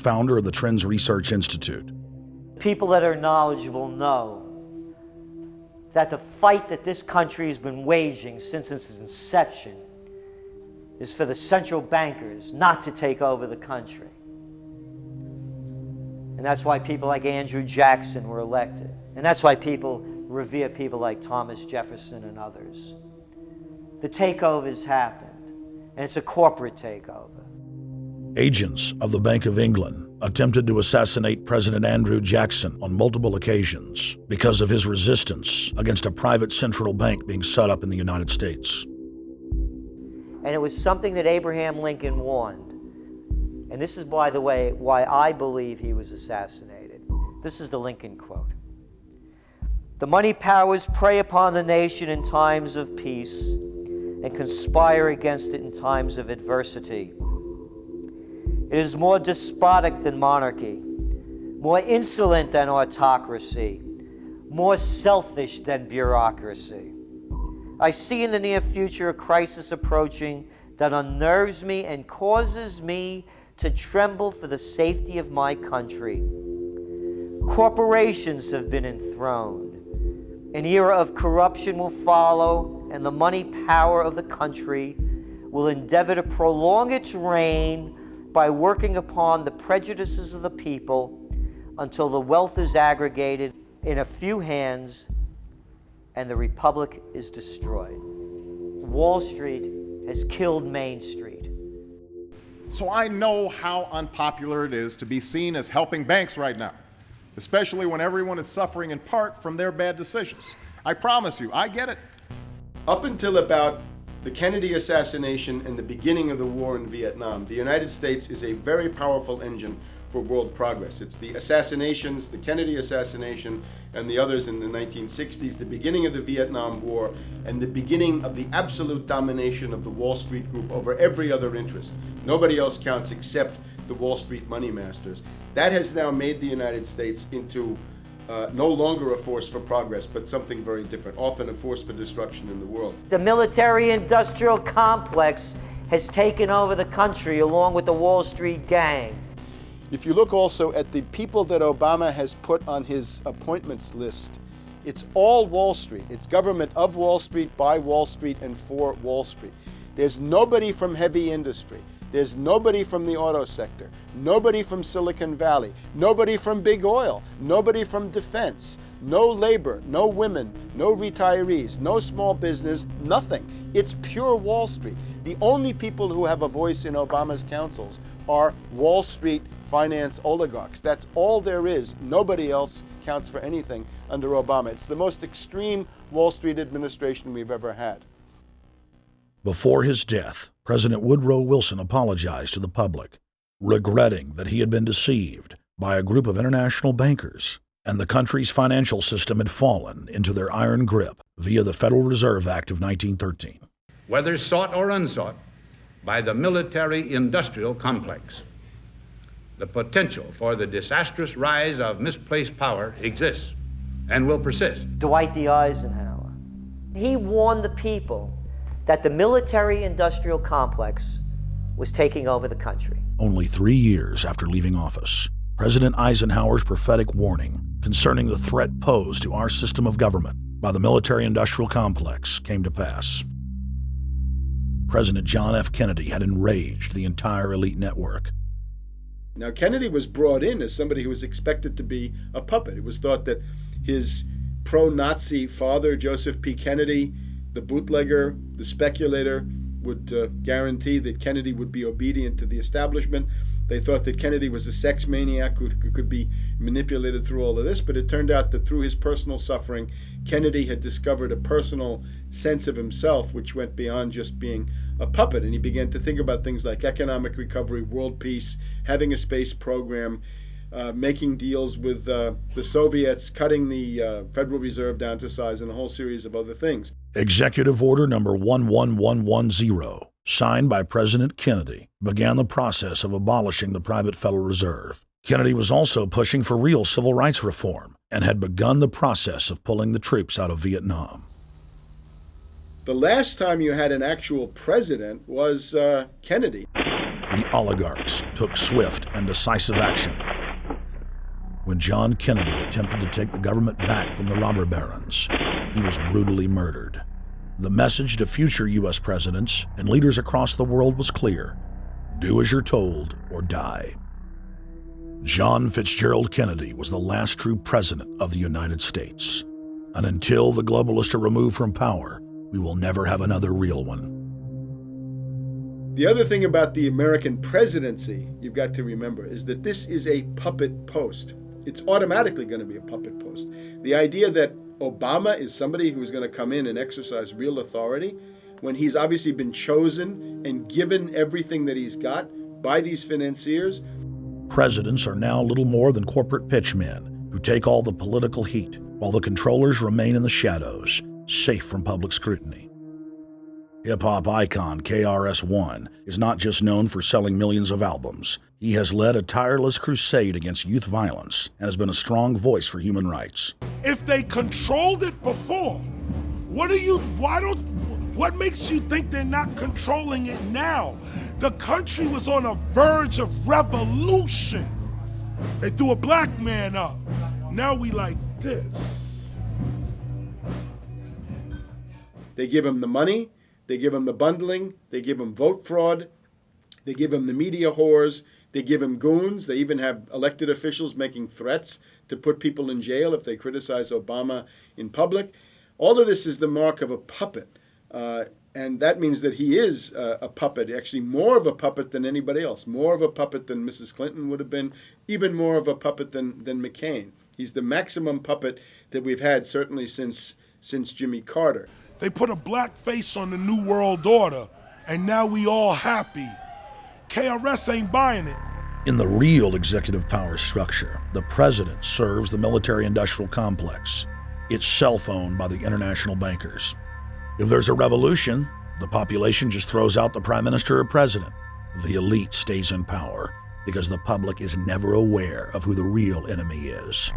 founder of the Trends Research Institute. People that are knowledgeable know that the fight that this country has been waging since its inception is for the central bankers not to take over the country. And that's why people like Andrew Jackson were elected. And that's why people revere people like Thomas Jefferson and others. The takeover's happened, and it's a corporate takeover. Agents of the Bank of England attempted to assassinate President Andrew Jackson on multiple occasions because of his resistance against a private central bank being set up in the United States. And it was something that Abraham Lincoln warned. And this is, by the way, why I believe he was assassinated. This is the Lincoln quote. "The money powers prey upon the nation in times of peace and conspire against it in times of adversity. It is more despotic than monarchy, more insolent than autocracy, more selfish than bureaucracy. I see in the near future a crisis approaching that unnerves me and causes me to tremble for the safety of my country. Corporations have been enthroned. An era of corruption will follow, and the money power of the country will endeavor to prolong its reign by working upon the prejudices of the people until the wealth is aggregated in a few hands and the republic is destroyed." Wall Street has killed Main Street. So I know how unpopular it is to be seen as helping banks right now, especially when everyone is suffering in part from their bad decisions. I promise you, I get it. Up until about the Kennedy assassination and the beginning of the war in Vietnam, the United States is a very powerful engine for world progress. It's the assassinations, the Kennedy assassination, and the others in the 1960s, the beginning of the Vietnam War, and the beginning of the absolute domination of the Wall Street Group over every other interest. Nobody else counts except the Wall Street money masters. That has now made the United States into no longer a force for progress, but something very different, often a force for destruction in the world. The military-industrial complex has taken over the country along with the Wall Street gang. If you look also at the people that Obama has put on his appointments list, it's all Wall Street. It's government of Wall Street, by Wall Street, and for Wall Street. There's nobody from heavy industry. There's nobody from the auto sector, nobody from Silicon Valley, nobody from big oil, nobody from defense, no labor, no women, no retirees, no small business, nothing. It's pure Wall Street. The only people who have a voice in Obama's councils are Wall Street finance oligarchs. That's all there is. Nobody else counts for anything under Obama. It's the most extreme Wall Street administration we've ever had. Before his death, President Woodrow Wilson apologized to the public, regretting that he had been deceived by a group of international bankers and the country's financial system had fallen into their iron grip via the Federal Reserve Act of 1913. Whether sought or unsought by the military-industrial complex, the potential for the disastrous rise of misplaced power exists and will persist. Dwight D. Eisenhower, he warned the people that the military-industrial complex was taking over the country. Only 3 years after leaving office, President Eisenhower's prophetic warning concerning the threat posed to our system of government by the military-industrial complex came to pass. President John F. Kennedy had enraged the entire elite network. Now, Kennedy was brought in as somebody who was expected to be a puppet. It was thought that his pro-Nazi father, Joseph P. Kennedy, the bootlegger, the speculator, would guarantee that Kennedy would be obedient to the establishment. They thought that Kennedy was a sex maniac who could be manipulated through all of this, but it turned out that through his personal suffering, Kennedy had discovered a personal sense of himself which went beyond just being a puppet, and he began to think about things like economic recovery, world peace, having a space program, making deals with the Soviets, cutting the Federal Reserve down to size, and a whole series of other things. Executive Order Number 11110, signed by President Kennedy, began the process of abolishing the private Federal Reserve. Kennedy was also pushing for real civil rights reform and had begun the process of pulling the troops out of Vietnam. The last time you had an actual president was Kennedy. the oligarchs took swift and decisive action. When John Kennedy attempted to take the government back from the robber barons, he was brutally murdered. The message to future U.S. presidents and leaders across the world was clear: do as you're told or die. John Fitzgerald Kennedy was the last true president of the United States. And until the globalists are removed from power, we will never have another real one. The other thing about the American presidency you've got to remember is that this is a puppet post. It's automatically going to be a puppet post. The idea that Obama is somebody who's going to come in and exercise real authority when he's obviously been chosen and given everything that he's got by these financiers. Presidents are now little more than corporate pitchmen who take all the political heat, while the controllers remain in the shadows, safe from public scrutiny. Hip-hop icon KRS-One is not just known for selling millions of albums. He has led a tireless crusade against youth violence and has been a strong voice for human rights. If they controlled it before, what makes you think they're not controlling it now? The country was on a verge of revolution. They threw a black man up. Now we like this. They give him the money, they give him the bundling, they give him vote fraud, they give him the media whores, they give him goons, they even have elected officials making threats to put people in jail if they criticize Obama in public. All of this is the mark of a puppet. And that means that he is a puppet, actually more of a puppet than anybody else, more of a puppet than Mrs. Clinton would have been, even more of a puppet than McCain. He's the maximum puppet that we've had certainly since Jimmy Carter. They put a black face on the New World Order, and now we all happy. KRS ain't buying it. In the real executive power structure, the president serves the military-industrial complex, itself owned by the international bankers. If there's a revolution, the population just throws out the prime minister or president. The elite stays in power because the public is never aware of who the real enemy is.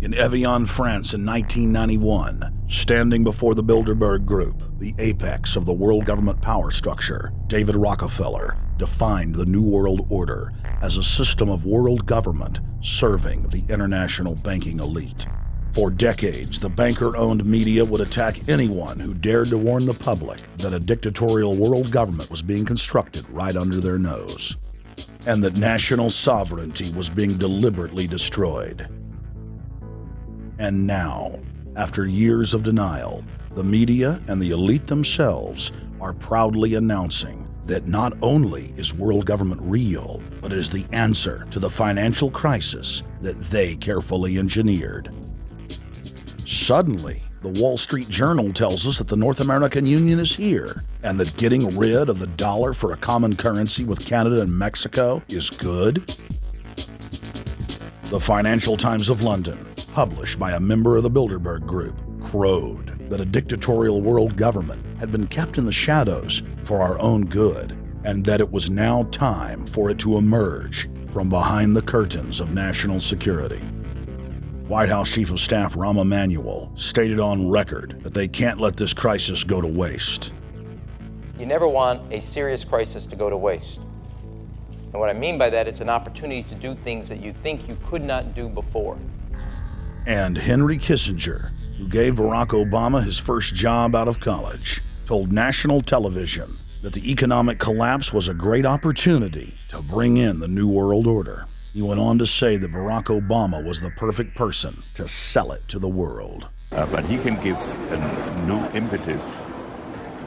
In Evian, France in 1991, standing before the Bilderberg Group, the apex of the world government power structure, David Rockefeller defined the New World Order as a system of world government serving the international banking elite. For decades, the banker-owned media would attack anyone who dared to warn the public that a dictatorial world government was being constructed right under their nose, and that national sovereignty was being deliberately destroyed. And now, after years of denial, the media and the elite themselves are proudly announcing that not only is world government real, but is the answer to the financial crisis that they carefully engineered. Suddenly, the Wall Street Journal tells us that the North American Union is here, and that getting rid of the dollar for a common currency with Canada and Mexico is good. The Financial Times of London, published by a member of the Bilderberg Group, crowed that a dictatorial world government had been kept in the shadows for our own good, and that it was now time for it to emerge from behind the curtains of national security. White House Chief of Staff Rahm Emanuel stated on record that they can't let this crisis go to waste. You never want a serious crisis to go to waste. And what I mean by that, it's an opportunity to do things that you think you could not do before. And Henry Kissinger, who gave Barack Obama his first job out of college, told national television that the economic collapse was a great opportunity to bring in the New World Order. He went on to say that Barack Obama was the perfect person to sell it to the world. But he can give a new impetus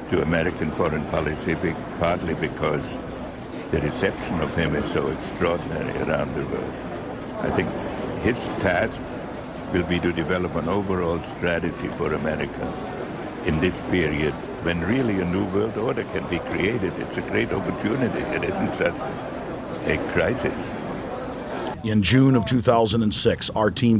to American foreign policy, partly because the reception of him is so extraordinary around the world. I think his task will be to develop an overall strategy for America in this period when really a new world order can be created. It's a great opportunity. It isn't such a crisis. In June of 2006, our team